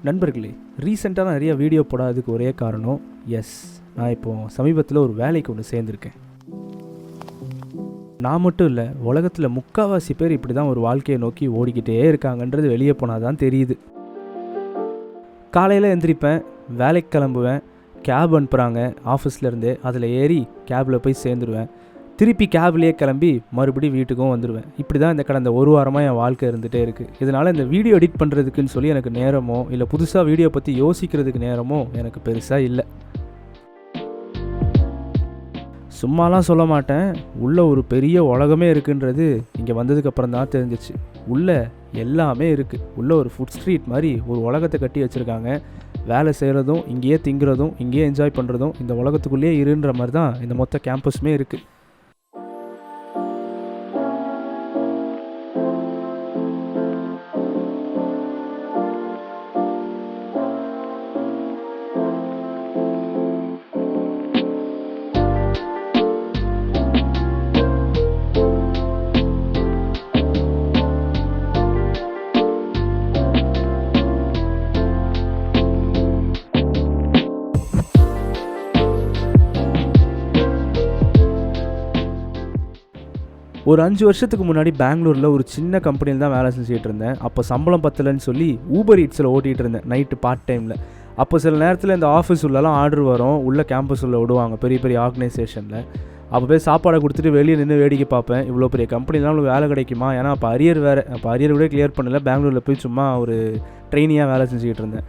நண்பர்களே, ரீசெண்டாக நான் நிறைய வீடியோ போடாததுக்கு ஒரே காரணம், நான் இப்போது சமீபத்தில் ஒரு வேலைக்கு ஒன்று சேர்ந்துருக்கேன். நான் மட்டும் இல்லை, உலகத்தில் முக்கால்வாசி பேர் இப்படி தான் ஒரு வாழ்க்கையை நோக்கி ஓடிக்கிட்டே இருக்காங்கன்றது வெளியே போனால் தான் தெரியுது. காலையில் எந்திரிப்பேன், வேலைக்கு கிளம்புவேன், கேப் அனுப்புகிறாங்க ஆஃபீஸ்லேருந்தே, அதில் ஏறி கேபில் போய் சேர்ந்துருவேன். திருப்பி கேப்லேயே கிளம்பி மறுபடியும் வீட்டுக்கும் வந்துடுவேன். இப்படி தான் இந்த கடந்த ஒரு வாரமாக என் வாழ்க்கை இருந்துகிட்டே இருக்குது. இதனால் இந்த வீடியோ எடிட் பண்ணுறதுக்குன்னு சொல்லி எனக்கு நேரமோ இல்லை புதுசாக வீடியோ பற்றி யோசிக்கிறதுக்கு நேரமோ எனக்கு பெருசாக இல்லை. சும்மாலாம் சொல்ல மாட்டேன், உள்ளே ஒரு பெரிய உலகமே இருக்குன்றது இங்கே வந்ததுக்கப்புறம் தான் தெரிஞ்சிச்சு. உள்ளே எல்லாமே இருக்குது. உள்ளே ஒரு ஃபுட் ஸ்ட்ரீட் மாதிரி ஒரு உலகத்தை கட்டி வச்சுருக்காங்க. வேலை செய்கிறதும் இங்கேயே திங்கிறதும் இங்கேயே என்ஜாய் பண்ணுறதும் இந்த உலகத்துக்குள்ளேயே இருன்ற மாதிரி தான் இந்த மொத்த கேம்பஸுமே இருக்குது. ஒரு 5 வருஷத்துக்கு முன்னாடி பெங்களூரில் ஒரு சின்ன கம்பெனியில் தான் வேலை செஞ்சுட்டு இருந்தேன். அப்போ சம்பளம் பத்தலைன்னு சொல்லி ஊபர் ஈட்ஸில் ஓட்டிகிட்டு இருந்தேன் நைட்டு பார்ட் டைமில். அப்போ சில நேரத்தில் இந்த ஆஃபீஸ் உள்ளலாம் ஆர்டர் வரும், உள்ளே கேம்பஸ் உள்ள விடுவாங்க பெரிய பெரிய ஆர்கனைசேஷனில். அப்போ போய் சாப்பாடை கொடுத்துட்டு வெளியே நின்று வேடிக்கை பார்ப்பேன். இவ்வளோ பெரிய கம்பெனிலாம் உங்களுக்கு வேலை கிடைக்குமா? ஏன்னா அப்போ அரியர் வேறு, அப்போ அரியர் கூட கிளியர் பண்ணல. பெங்களூரில் போய் சும்மா ஒரு ட்ரெயினியாக வேலை செஞ்சுக்கிட்டு இருந்தேன்.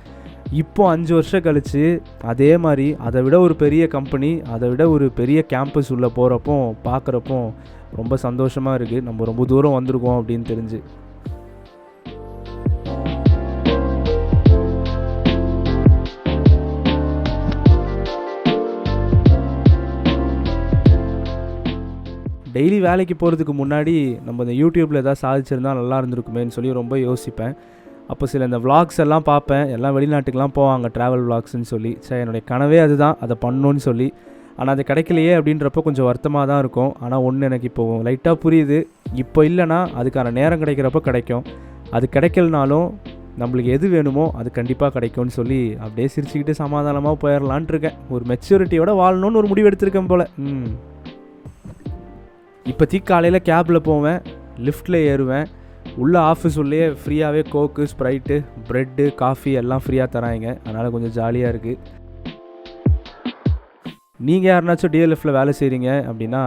இப்போ 5 வருஷம் கழித்து அதே மாதிரி அதை விட ஒரு பெரிய கம்பெனி, அதை விட ஒரு பெரிய கேம்பஸ் உள்ளே போகிறப்போ பார்க்குறப்போ ரொம்ப சந்தோஷமாக இருக்குது. நம்ம ரொம்ப தூரம் வந்திருக்கோம் அப்படின்னு தெரிஞ்சு. டெய்லி வேலைக்கு போகிறதுக்கு முன்னாடி நம்ம இந்த யூடியூப்பில் எதாவது சாதிச்சிருந்தால் நல்லா இருந்திருக்குமேன்னு சொல்லி ரொம்ப யோசிப்பேன். அப்போ சில இந்த விளாக்ஸ் எல்லாம் பார்ப்பேன். எல்லாம் வெளிநாட்டுக்கெலாம் போவாங்க, ட்ராவல் விளாக்ஸ்ன்னு சொல்லி. சரி, என்னுடைய கனவே அதுதான், அதை பண்ணணுன்னு சொல்லி. ஆனால் அது கிடைக்கலையே அப்படின்றப்போ கொஞ்சம் வருத்தமாக தான் இருக்கும். ஆனால் ஒன்று எனக்கு இப்போது லைட்டாக புரியுது, இப்போ இல்லைனா அதுக்கான நேரம் கிடைக்கிறப்போ கிடைக்கும். அது கிடைக்கலனாலும் நம்மளுக்கு எது வேணுமோ அது கண்டிப்பாக கிடைக்கும்னு சொல்லி அப்படியே சிரிச்சுக்கிட்டு சமாதானமாக போயிடலான்ட்டு இருக்கேன். ஒரு மெச்சூரிட்டியோட வாழணும்னு ஒரு முடிவு எடுத்திருக்கேன் போல். இப்போதைக்கு காலையில் கேபில் போவேன், லிஃப்ட்டில் ஏறுவேன். உள்ள ஆஃபீஸ் உள்ளே ஃப்ரீயாகவே கோக்கு, ஸ்ப்ரைட்டு, ப்ரெட்டு, காஃபி எல்லாம் ஃப்ரீயாக தராங்க. அதனால் கொஞ்சம் ஜாலியாக இருக்குது. நீங்கள் யாருனாச்சும் டிஎல்எஃப்பில் வேலை செய்கிறீங்க அப்படின்னா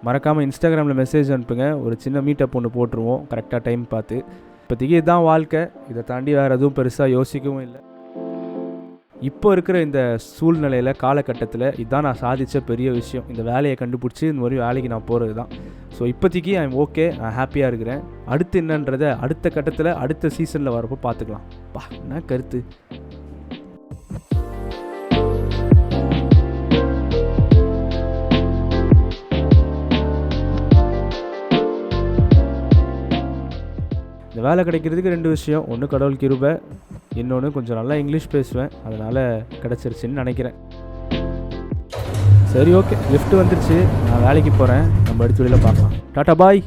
மறக்காமல் இன்ஸ்டாகிராமில் மெசேஜ் அனுப்புங்க. ஒரு சின்ன மீட்டப் ஒன்று போட்டுருவோம் கரெக்டாக டைம் பார்த்து. இப்போதைக்கு இதுதான் வாழ்க்கை, இதை தாண்டி வேறு எதுவும் பெருசாக யோசிக்கவும் இல்லை. இப்போ இருக்கிற இந்த சூழ்நிலையில், காலகட்டத்தில் இதுதான் நான் சாதித்த பெரிய விஷயம். இந்த வேலையை கண்டுபிடிச்சி இந்த மாதிரி வேலைக்கு நான் போகிறது தான். ஸோ இப்போதைக்கு ஐம் ஓகே, நான் ஹாப்பியாக இருக்கிறேன். அடுத்து என்னன்றதை அடுத்த கட்டத்தில் அடுத்த சீசனில் வரப்போ பார்த்துக்கலாம். என்ன கருத்து? இந்த வேலை கிடைக்கிறதுக்கு 2 விஷயம். ஒன்று கடவுள் கிருபை, இன்னொன்று கொஞ்சம் நல்லா இங்கிலீஷ் பேசுவேன், அதனால் கிடச்சிருச்சுன்னு நினைக்கிறேன். சரி, ஓகே, லிஃப்ட் வந்துருச்சு, நான் வேலைக்கு போகிறேன். நம்ம அடுத்த வீடியோவில் பார்க்கலாம். டாட்டா, பாய்.